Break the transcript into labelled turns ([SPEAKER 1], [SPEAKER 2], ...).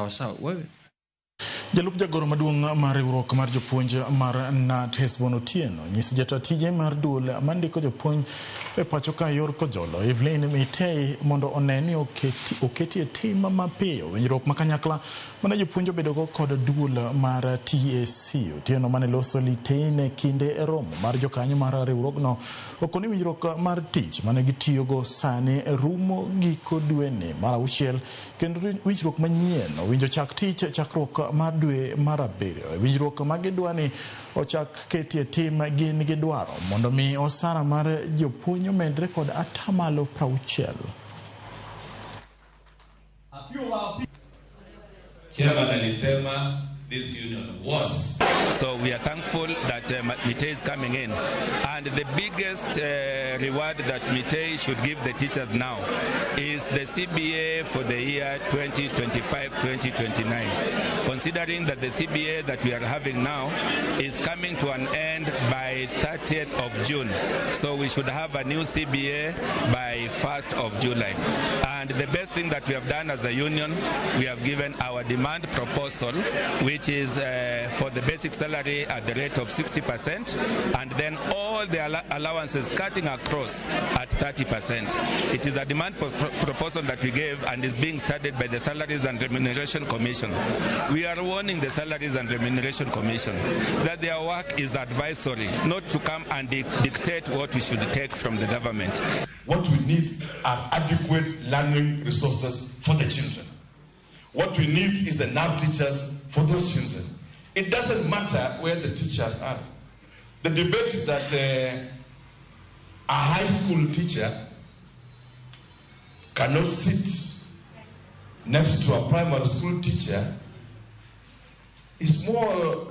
[SPEAKER 1] Sawa wewe.
[SPEAKER 2] Jalup jagoro maduong' mar winjruok mar jopuonj mar TSC Otieno nyisi jata tije mar duol mandiko jopuonj e pacho ka yor kojolo Evelyn Mitei mondo oneni oketi e tim mapiyo winjruok makanyakla mane jopuonj obedogo kod duol mar TSC Otieno mane loso litene kinde romo mar jokanyo mar riwruogno okoni winjruok mar tich mane gitiyogo sani rumo giko dweni mar 6 kendo winjruok manyien winjo chak tich chakruok mar dwe mar 7 winjruok magidwani ochak ketie tim gin gidwaro mondo mi osara mar jopuonj omedre kod atamalo 60.
[SPEAKER 3] Chairman alisema this union was.
[SPEAKER 4] So we are thankful that Mitei is coming in, and the biggest reward that Mitei should give the teachers now is the CBA for the year 2025-2029. Considering that the CBA that we are having now is coming to an end by 30th of June, so we should have a new CBA by 1st of July. And the best thing that we have done as a union, we have given our demand proposal, which is for the basic salary at the rate of 60%, and then all the allowances cutting across at 30%. It is a demand proposal that we gave and is being studied by the Salaries and Remuneration Commission. We are warning the Salaries and Remuneration Commission that their work is advisory, not to come and dictate what we should take from the government.
[SPEAKER 3] What we need are adequate learning resources for the children. What we need is enough teachers for those children. It doesn't matter where the teachers are. The debate is that a high school teacher cannot sit next to a primary school teacher is more